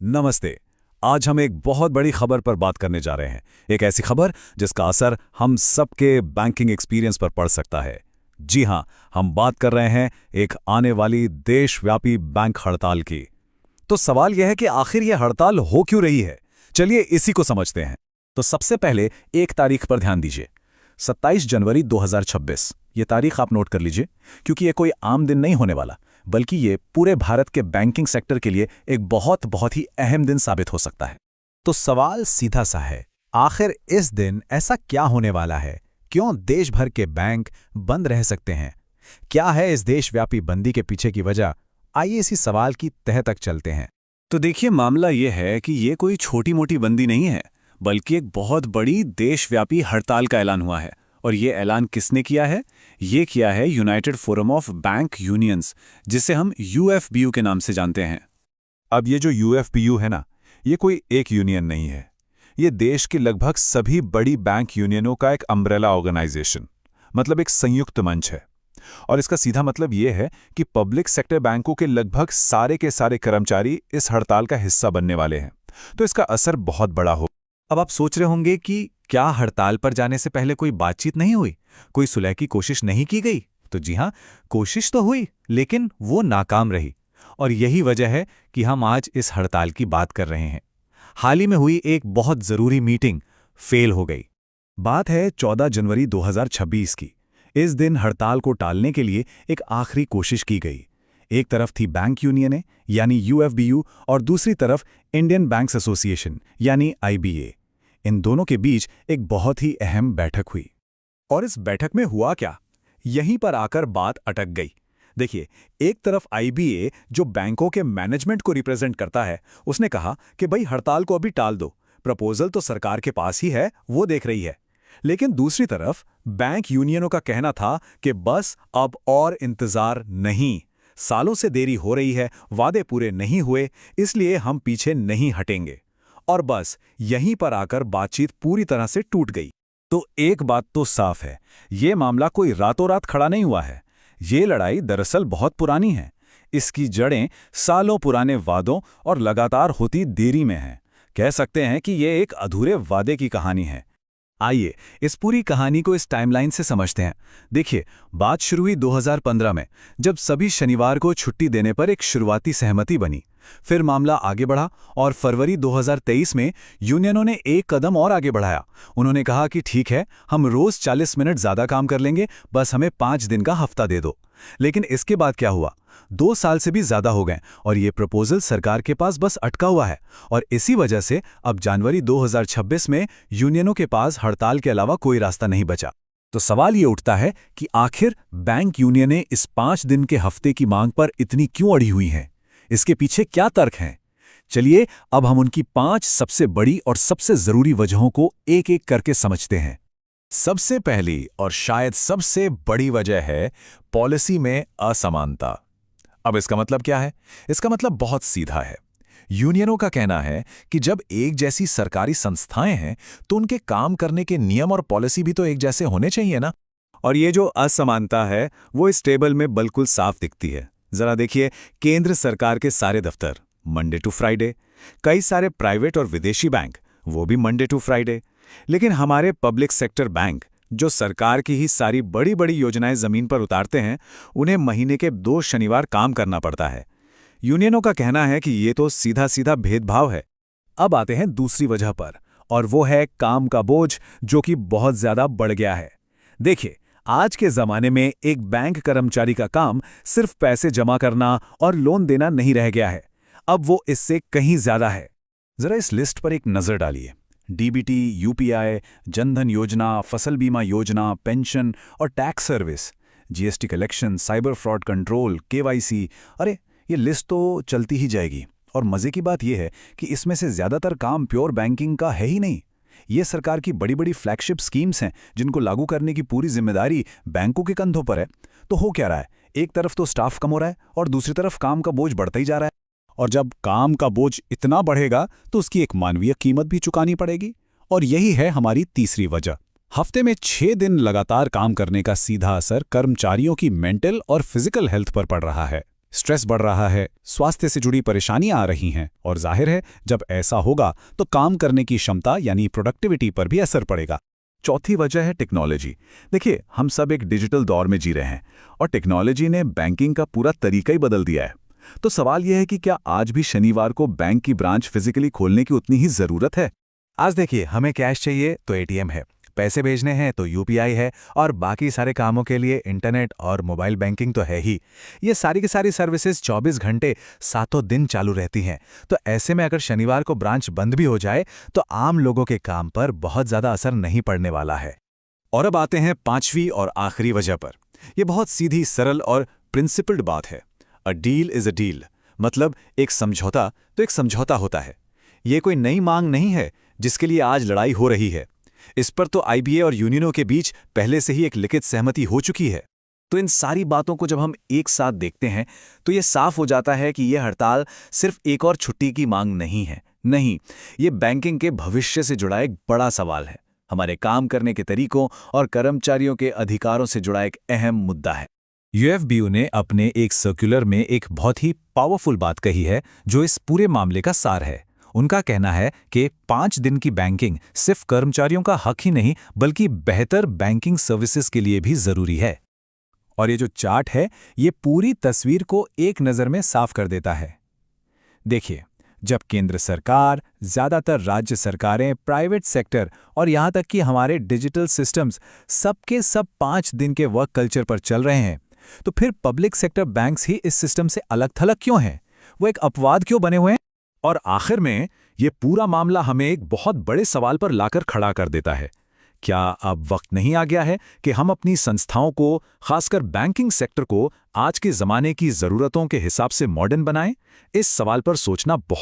नमस्ते। आज हम एक बहुत बड़ी खबर पर बात करने जा रहे हैं। एक ऐसी खबर जिसका असर हम सबके बैंकिंग एक्सपीरियंस पर पड़ सकता है। जी हां, हम बात कर रहे हैं एक आने वाली देशव्यापी बैंक हड़ताल की। तो सवाल यह है कि आखिर यह हड़ताल हो क्यों रही है। चलिए इसी को समझते हैं। तो सबसे पहले एक तारीख पर ध्यान दीजिए, 27 जनवरी 2026। ये तारीख आप नोट कर लीजिए, क्योंकि ये कोई आम दिन नहीं होने वाला, बल्कि ये पूरे भारत के बैंकिंग सेक्टर के लिए एक बहुत ही अहम दिन साबित हो सकता है। तो सवाल सीधा सा है, आखिर इस दिन ऐसा क्या होने वाला है? क्यों देश भर के बैंक बंद रह सकते हैं? क्या है इस देशव्यापी बंदी के पीछे की वजह? आइए इसी सवाल की तह तक चलते हैं। तो देखिए, मामला ये है कि ये कोई छोटी मोटी बंदी नहीं है, बल्कि एक बहुत बड़ी देशव्यापी हड़ताल का ऐलान हुआ है। और ये ऐलान किसने किया है? ये किया है United forum of bank unions, जिसे हम यूएफबीयू के नाम से जानते हैं। अब ये जो यूएफबीयू है ना, ये कोई एक यूनियन नहीं है। ये देश की लगभग सभी बड़ी बैंक यूनियनों का एक अम्ब्रेला ऑर्गेनाइजेशन, मतलब एक संयुक्त मंच है। और इसका सीधा मतलब ये है कि पब्लिक सेक्टर बैंकों के लगभग सारे के सारे कर्मचारी इस हड़ताल का हिस्सा बनने वाले हैं। तो इसका असर बहुत बड़ा हो। अब आप सोच रहे होंगे कि क्या हड़ताल पर जाने से पहले कोई बातचीत नहीं हुई, कोई सुलह की कोशिश नहीं की गई? तो जी हां, कोशिश तो हुई, लेकिन वो नाकाम रही। और यही वजह है कि हम आज इस हड़ताल की बात कर रहे हैं। हाल ही में हुई एक बहुत जरूरी मीटिंग फेल हो गई। बात है 14 जनवरी 2026 की। इस दिन हड़ताल को टालने के लिए एक आखिरी कोशिश की गई। एक तरफ थी बैंक यूनियनें यानी यूएफबीयू, और दूसरी तरफ इंडियन बैंक्स एसोसिएशन यानी आईबीए। इन दोनों के बीच एक बहुत ही अहम बैठक हुई। और इस बैठक में हुआ क्या? यहीं पर आकर बात अटक गई। देखिए, एक तरफ आईबीए, जो बैंकों के मैनेजमेंट को रिप्रेजेंट करता है, उसने कहा कि भाई हड़ताल को अभी टाल दो, प्रपोजल तो सरकार के पास ही है, वो देख रही है। लेकिन दूसरी तरफ बैंक यूनियनों का कहना था कि बस अब और इंतजार नहीं, सालों से देरी हो रही है, वादे पूरे नहीं हुए, इसलिए हम पीछे नहीं हटेंगे। और बस यहीं पर आकर बातचीत पूरी तरह से टूट गई। तो एक बात तो साफ है, ये मामला कोई रातों रात खड़ा नहीं हुआ है। ये लड़ाई दरअसल बहुत पुरानी है। इसकी जड़ें सालों पुराने वादों और लगातार होती देरी में हैं। कह सकते हैं कि ये एक अधूरे वादे की कहानी है। आइए इस पूरी कहानी को इस टाइमलाइन से समझते हैं। देखिए, बात शुरू हुई 2015 में, जब सभी शनिवार को छुट्टी देने पर एक शुरुआती सहमति बनी। फिर मामला आगे बढ़ा और फरवरी 2023 में यूनियनों ने एक कदम और आगे बढ़ाया। उन्होंने कहा कि ठीक है, हम रोज 40 मिनट ज्यादा काम कर लेंगे, बस हमें 5 दिन का हफ्ता दे दो। लेकिन इसके बाद क्या हुआ? 2 साल से भी ज्यादा हो गए और ये प्रपोजल सरकार के पास बस अटका हुआ है। और इसी वजह से अब जनवरी 2026 में यूनियनों के पास हड़ताल के अलावा कोई रास्ता नहीं बचा। तो सवाल ये उठता है कि आखिर बैंक यूनियनें इस 5 दिन के हफ्ते की मांग पर इतनी क्यों अड़ी हुई हैं? इसके पीछे क्या तर्क हैं? चलिए अब हम उनकी 5 सबसे बड़ी और सबसे जरूरी वजहों को एक एक करके समझते हैं। सबसे पहली और शायद सबसे बड़ी वजह है पॉलिसी में असमानता। अब इसका मतलब क्या है? इसका मतलब बहुत सीधा है। यूनियनों का कहना है कि जब एक जैसी सरकारी संस्थाएं हैं, तो उनके काम करने के नियम और पॉलिसी भी तो एक जैसे होने चाहिए ना। और ये जो असमानता है, वो इस टेबल में बिल्कुल साफ दिखती है। जरा देखिए, केंद्र सरकार के सारे दफ्तर मंडे टू फ्राइडे, कई सारे प्राइवेट और विदेशी बैंक, वो भी मंडे टू फ्राइडे। लेकिन हमारे पब्लिक सेक्टर बैंक, जो सरकार की ही सारी बड़ी बड़ी योजनाएं जमीन पर उतारते हैं, उन्हें महीने के 2 शनिवार काम करना पड़ता है। यूनियनों का कहना है कि ये तो सीधा सीधा भेदभाव है। अब आते हैं दूसरी वजह पर, और वो है काम का बोझ, जो कि बहुत ज्यादा बढ़ गया है। देखिए, आज के जमाने में एक बैंक कर्मचारी का काम सिर्फ पैसे जमा करना और लोन देना नहीं रह गया है। अब वो इससे कहीं ज्यादा है। जरा इस लिस्ट पर एक नजर डालिए। डीबीटी, यूपीआई, जनधन योजना, फसल बीमा योजना, पेंशन और tax service, GST collection, cyber fraud control, KYC, अरे ये लिस्ट तो चलती ही जाएगी। और मजे की बात यह है कि इसमें से ज्यादातर काम प्योर बैंकिंग का है ही नहीं। ये सरकार की बड़ी बड़ी फ्लैगशिप स्कीम्स हैं, जिनको लागू करने की पूरी जिम्मेदारी बैंकों के कंधों पर है। तो हो क्या रहा है? एक तरफ तो स्टाफ कम हो रहा है और दूसरी तरफ काम का बोझ बढ़ता ही जा रहा है। और जब काम का बोझ इतना बढ़ेगा, तो उसकी एक मानवीय कीमत भी चुकानी पड़ेगी। और यही है हमारी तीसरी वजह। हफ्ते में 6 दिन लगातार काम करने का सीधा असर कर्मचारियों की मेंटल और फिजिकल हेल्थ पर पड़ रहा है। स्ट्रेस बढ़ रहा है, स्वास्थ्य से जुड़ी परेशानियां आ रही हैं, और जाहिर है जब ऐसा होगा तो काम करने की क्षमता यानी प्रोडक्टिविटी पर भी असर पड़ेगा। चौथी वजह है टेक्नोलॉजी। देखिए, हम सब एक डिजिटल दौर में जी रहे हैं और टेक्नोलॉजी ने बैंकिंग का पूरा तरीका ही बदल दिया है। तो सवाल यह है कि क्या आज भी शनिवार को बैंक की ब्रांच फिजिकली खोलने की उतनी ही ज़रूरत है? आज देखिए, हमें कैश चाहिए तो एटीएम है, पैसे भेजने हैं तो यूपीआई है, और बाकी सारे कामों के लिए इंटरनेट और मोबाइल बैंकिंग तो है ही। ये सारी की सारी सर्विसेज 24 घंटे सातों दिन चालू रहती हैं। तो ऐसे में अगर शनिवार को ब्रांच बंद भी हो जाए तो आम लोगों के काम पर बहुत ज़्यादा असर नहीं पड़ने वाला है। और अब आते हैं पांचवी और आखिरी वजह पर। यह बहुत सीधी, सरल और प्रिंसिपल्ड बात है। A deal is a deal, मतलब एक समझौता तो एक समझौता होता है। ये कोई नई मांग नहीं है जिसके लिए आज लड़ाई हो रही है। इस पर तो आईबीए और यूनियनों के बीच पहले से ही एक लिखित सहमति हो चुकी है। तो इन सारी बातों को जब हम एक साथ देखते हैं तो ये साफ हो जाता है कि यह हड़ताल सिर्फ एक और छुट्टी की मांग नहीं है। नहीं, ये बैंकिंग के भविष्य से जुड़ा एक बड़ा सवाल है। हमारे काम करने के तरीकों और कर्मचारियों के अधिकारों से जुड़ा एक अहम मुद्दा है। यूएफबीयू ने अपने एक सर्कुलर में एक बहुत ही पावरफुल बात कही है जो इस पूरे मामले का सार है। उनका कहना है कि 5 दिन की बैंकिंग सिर्फ कर्मचारियों का हक ही नहीं बल्कि बेहतर बैंकिंग सर्विसेज के लिए भी जरूरी है। और ये जो चार्ट है ये पूरी तस्वीर को एक नज़र में साफ कर देता है। देखिए, जब केंद्र सरकार, ज़्यादातर राज्य सरकारें, प्राइवेट सेक्टर और यहाँ तक कि हमारे डिजिटल सिस्टम्स सबके सब 5 दिन के वर्क कल्चर पर चल रहे हैं, तो फिर पब्लिक सेक्टर बैंक्स ही इस सिस्टम से अलग थलग क्यों हैं? वो एक अपवाद क्यों बने हुए हैं? और आखिर में ये पूरा मामला हमें एक बहुत बड़े सवाल पर लाकर खड़ा कर देता है। क्या अब वक्त नहीं आ गया है कि हम अपनी संस्थाओं को, खासकर बैंकिंग सेक्टर को, आज के ज़माने की ज़रूरतों के हिसाब से मॉडर्न बनाएं? इस सवाल पर सोचना बहुत